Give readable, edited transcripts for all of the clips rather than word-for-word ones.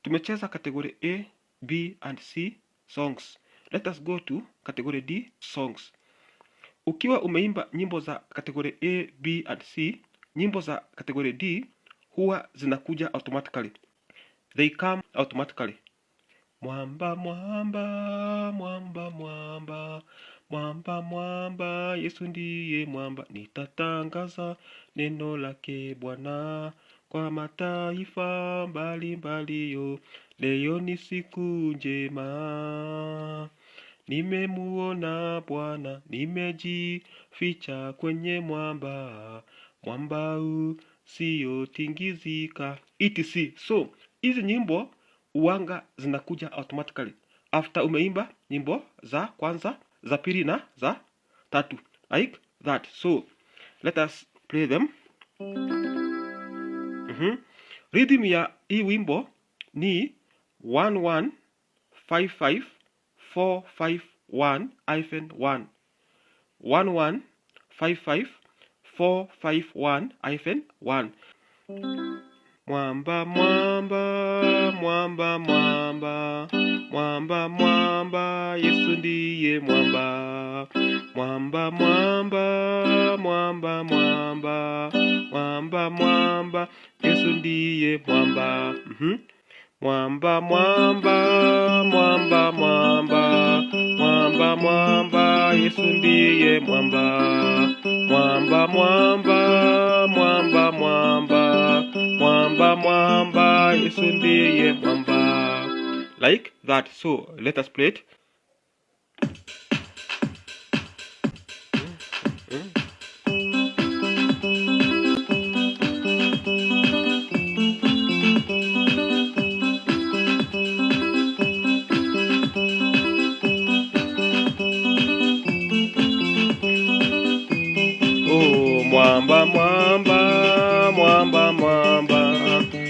tumecheza category A, B and C songs. Let us go to category D songs. Ukiwa umeimba nyimbo za category A, B and C, nyimbo za category D huwa zinakuja automatically. They come automatically. Mwamba mwamba mwamba mwamba mwamba mwamba, Yesu ndiye mwamba, nitatangaza neno lake Bwana kwa mataifa mbalimbali yo. Leo ni siku njema, nimemuona Bwana, nimejificha kwenye mwamba, mwamba usiotingizika, etc. So hizi nyimbo uwanga zinakuja automatically after umeimba nyimbo za kwanza, za pili na za tatu, like that. So let us play them. Rhythm ya hii wimbo ni 1155451-1 1155451-1. Mwamba mwamba mwamba mwamba mwamba mwamba, Yesu ndiye mwamba, mwamba mwamba mwamba mwamba mwamba mwamba, Yesu ndiye mwamba. Mwamba mwamba mwamba mwamba mwamba mwamba, Yesu ndiye mwamba, mwamba mwamba mwamba mwamba mwamba mwamba, Yesu ndiye mwamba, like that. So let us play it. Mwamba mwamba mwamba mwamba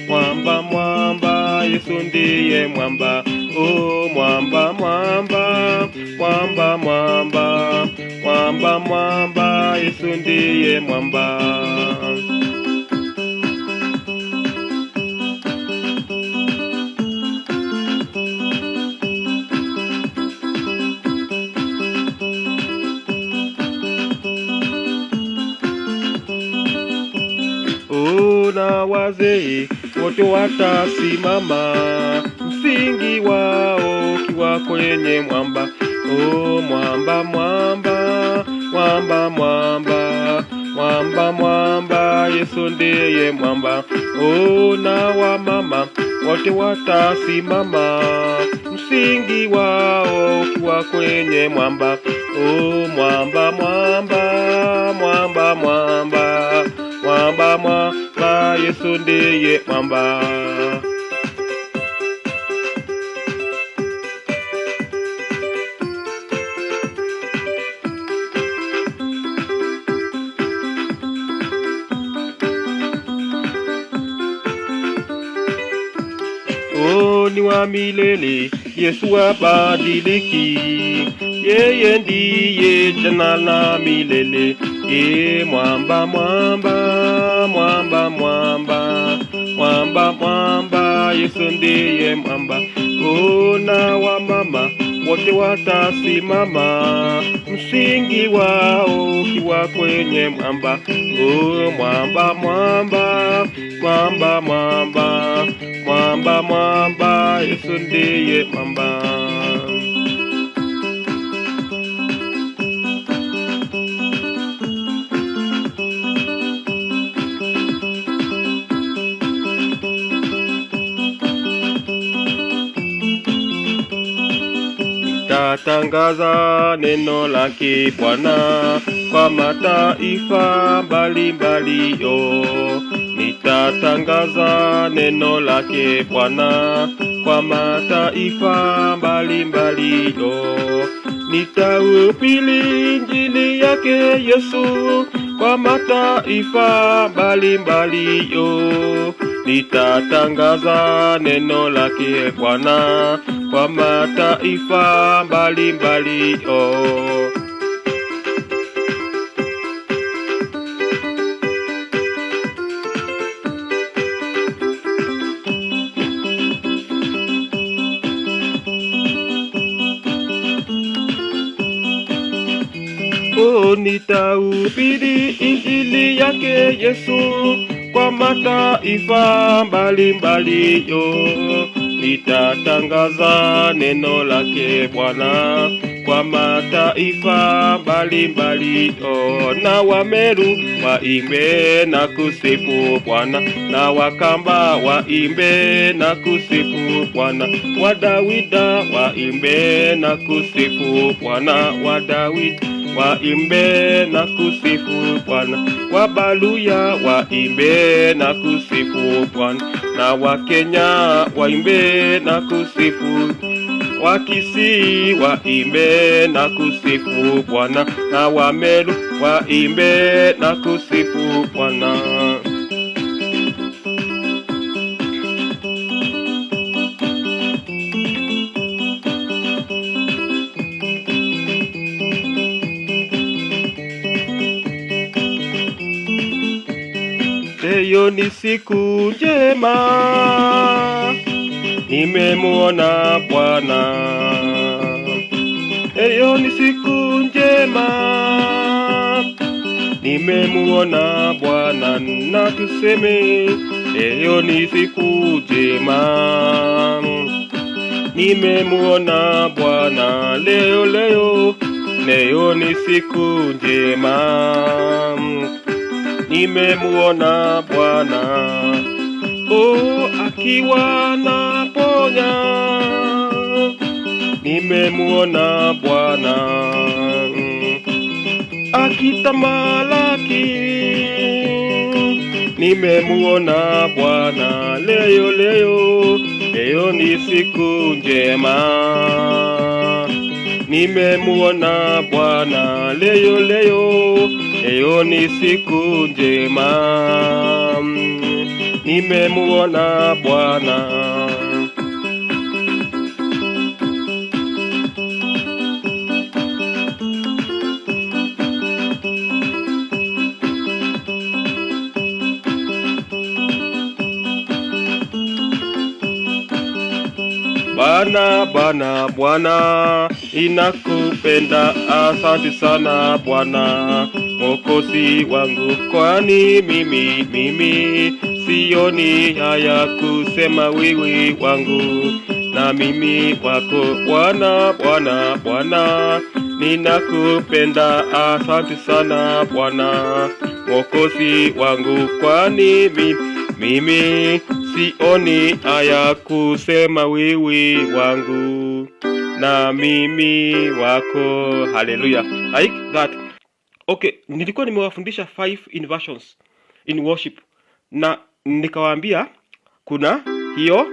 mwamba mwamba, Yesu ndiye mwamba. Mwamba mwamba mwamba mwamba mwamba mwamba, Yesu ndiye mwamba. Na wazee wote watasimama, msingi wao ukiwa kwenye mwamba. Mwamba mwamba mwamba mwamba mwamba mwamba, Yesu ndiye mwamba. Na wamama wote watasimama, msingi wao ukiwa kwenye mwamba. Mwamba mwamba mwamba mwamba mwamba mwamba, Yesu ndiye mwamba. Ni wa milele, Yesu habadiliki, yeye ndiye jana na milele. Mwamba mwamba mwamba mwamba mwamba mwamba, Yesu ndiye mwamba. Na wamama wote watasimama, msingi wao ukiwa kwenye mwamba. Mwamba mwamba mwamba mwamba mwamba mwamba, Yesu ndiye mwamba. Nitatangaza neno lake Bwana kwa mataifa mbalimbali yo. Nitatangaza neno lake Bwana kwa mataifa mbalimbali yo. Nitahubiri injili yake Yesu kwa mataifa mbalimbali yo. Nitatangaza neno lake Bwana kwa mataifa mbalimbali yo. nitahubiri injili yake Yesu kwa mataifa mbalimbali yo. Nitatangaza neno lake Bwana kwa mataifa mbalimbali yo. Na Wameru waimbe na kusifu Bwana, na Wakamba waimbe na kusifu Bwana, Wadawida waimbe na kusifu Bwana, Wadawida waimbe na kusifu Bwana, Wabaluya waimbe na kusifu Bwana, na Wakenya waimbe na kusifu, Wakisii waimbe na kusifu Bwana, na Wameru waimbe na kusifu Bwana. Leo ni siku njema, nimemuona Bwana. Leo ni siku njema, nimemuona Bwana, na tuseme leo ni siku njema, nimemuona Bwana. Leo ni siku njema, nimemuona Bwana. Akiwa naponya, nimemuona Bwana. Akitamalaki, nimemuona Bwana. Leo ni siku njema, nimemuona Bwana. Leo ni siku njema, nimemuona Bwana. Bwana, inakupenda. Asante sana Bwana, Mwokozi wangu, kwani mimi sioni haya kusema wewe wangu, na mimi wako Bwana, ninakupenda. Asante sana Bwana, Mwokozi wangu, kwani mimi sioni haya kusema wewe wangu, na mimi wako. Hallelujah. Like that. Okay, nilikuwa nimewafundisha 5 inversions in worship, na nikawaambia kuna hiyo,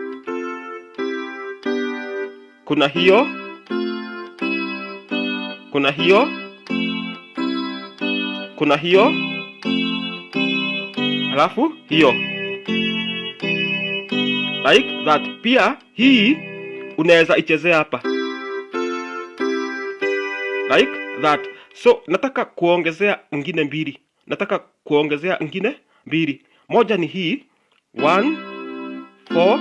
halafu hiyo, like that. Pia hii unaweza ichezea hapa, like that. So nataka kuongezea ngine mbili. Moja ni hii 1 4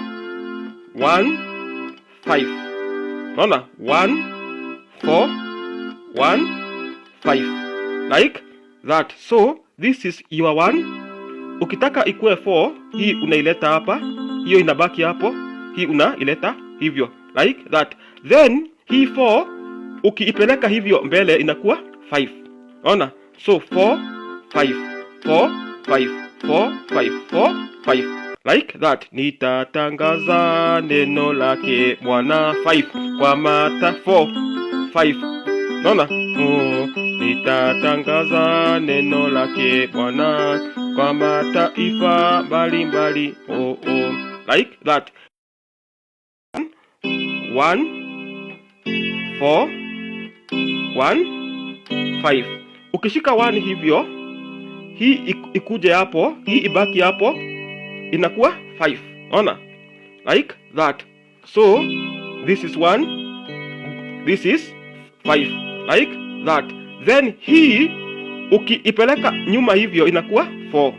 1 5. Unaona 1 4 1 5, like that. So this is your 1. Ukitaka ikuwe 4, hii unaileta hapa, hiyo inabaki hapo, hii unaileta hivyo, like that. Then hii 4 ukiipeleka hivyo mbele inakuwa 5. Ona, so 4 5 4 5 4 5 4 5, like that. Nitatangaza neno lake Bwana 5 kwa mata 4 5. Naona, nitatangaza neno lake Bwana kwa mataifa mbalimbali. Like that. 1 4 1 5. Ukishika 1 hivyo, hii ikuje hapo, hii ibaki hapo, inakuwa 5. Ona, like that. So this is 1, this is 5, like that. Then hii ukiipeleka nyuma hivyo inakuwa 4.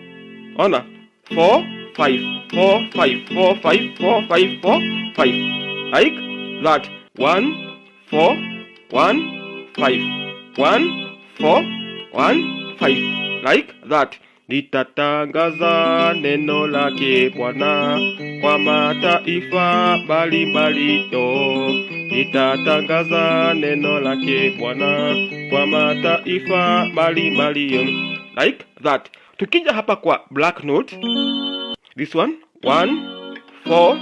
Ona, 4 5 4 5 4 5 4 5 4 5, like that. 1 4 1 5 1 4 1, 5. Like that. Nitatangaza neno lake Bwana kwa mataifa mbalimbali. Nitatangaza neno lake Bwana kwa mataifa mbalimbali. Like that. Tukija hapa kwa black note, this one 1, 4,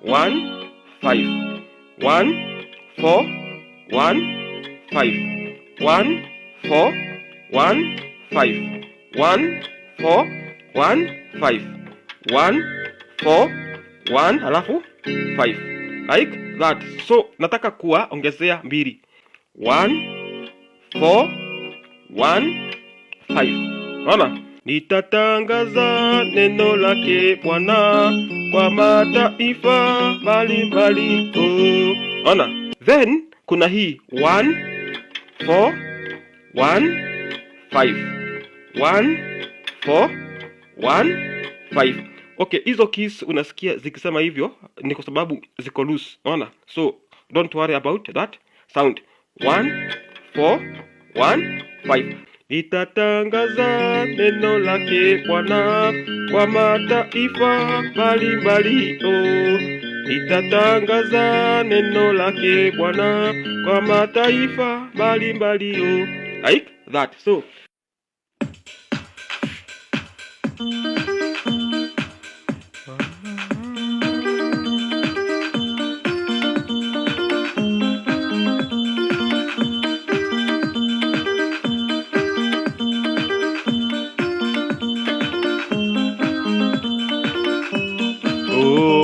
1, 5. 1, 4, 1, 5. 1, 4, 1, 5. 1, 4, 1, 5. 1, 4, 1, halafu 5. Like that. So nataka kuwaongezea mbili. 1, 4, 1, 5. Ona, nitatangaza neno lake Bwana kwa mataifa mbalimbali. Ona, then kuna hii 1, 4, 1, 5. 1, 4, 1, 5. Okay, hizo keys unasikia zikisema hivyo ni kwa sababu ziko loose. Ona, so don't worry about that sound. 1, 4, 1, 5. Nitatangaza neno lake Bwana kwa mataifa mbalimbali. Nitatangaza neno lake Bwana kwa mataifa mbalimbali. Like that. So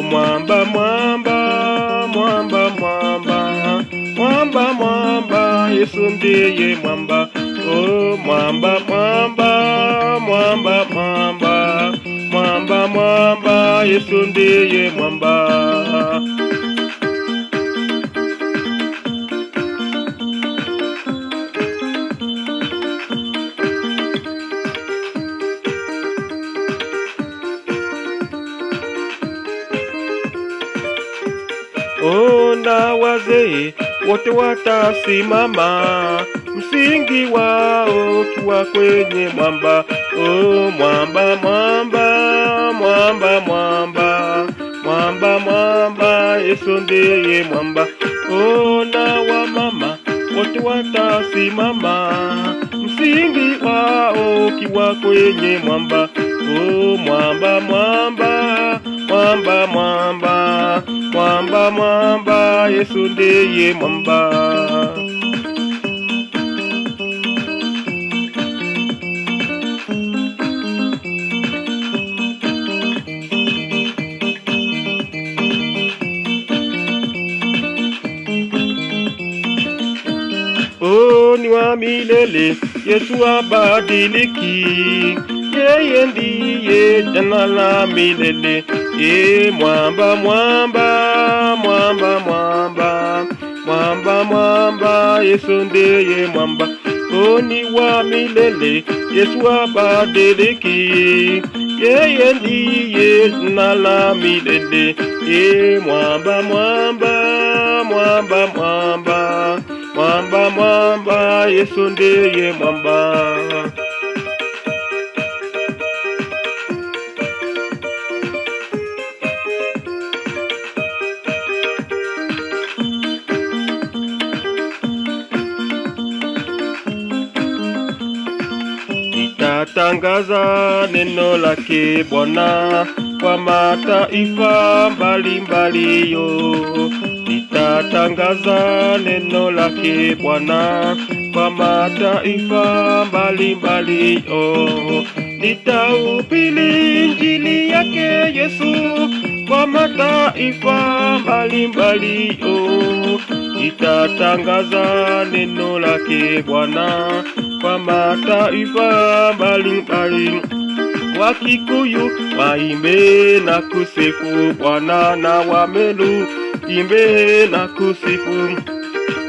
mwamba, mwamba, mwamba, mwamba, mwamba, mwamba, Yesu ndiye mwamba. Mwamba, mwamba, mwamba, mwamba, mwamba, mwamba, Yesu ndiye mwamba. Na wazee wote watasimama, msingi wao ukiwa kwenye mwamba. Mwamba, mwamba, mwamba, mwamba, mwamba, mwamba, Yesu ndiye mwamba. Na wamama wote watasimama, msingi wao ukiwa kwenye mwamba. Mwamba, mwamba, mwamba, mwamba, mwamba, mwamba, Yesu ndiye mwamba. Ni wa milele, Yesu habadiliki. Yeye ndiye jana la milele. Mwamba, mwamba, mwamba, mwamba, mwamba, mwamba, Yesu ndiye mwamba. Ni wa milele, Yesu habadiliki. Yeye ndiye jana la milele. Mwamba, mwamba, mwamba, mwamba, mwamba, mwamba, Yesu ndiye mwamba. Nitatangaza neno lake Bwana kwa mataifa mbalimbali. Nitatangaza neno lake Bwana kwa mataifa mbalimbali. Nitahubiri injili yake Yesu kwa mataifa mbalimbali. Nitatangaza neno lake Bwana kwa mataifa mbalimbali. Wakikuyu waimbe na kusifu Bwana, na Wameru imbe na kusifu.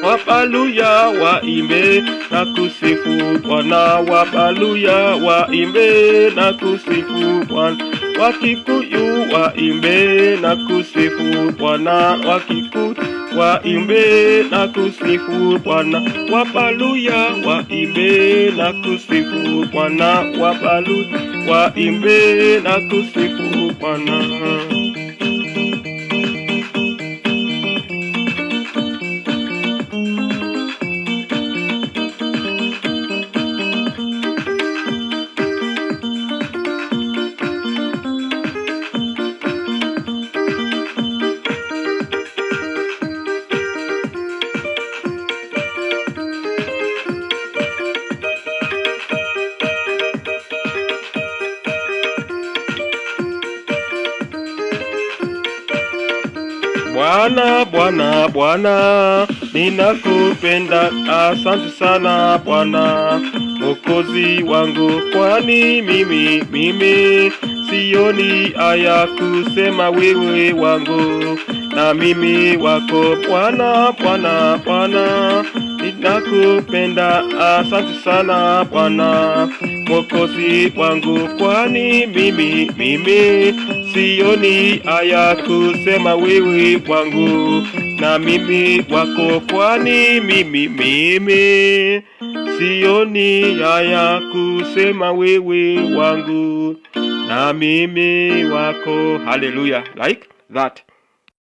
Wabaluya waimbe na kusifu Bwana, Wabaluya waimbe na kusifu Bwana. Wakikuyu waimbe na kusifu Bwana, Wakikuyu waimbe na kusifu Bwana, wapaluya, waimbe na kusifu Bwana, wapaluya, waimbe na kusifu Bwana. Bwana, Bwana, Bwana, ninakupenda, asante sana Bwana, Mwokozi wangu, kwani mimi sioni aya kusema wewe wangu, na mimi wako Bwana, Bwana, Bwana, ninakupenda, asante sana Bwana, Mwokozi wangu, kwani mimi sioni aya kusema wewe wangu, na mimi wako, kwani mimi sioni aya kusema wewe wangu, na mimi wako. Hallelujah. Like that.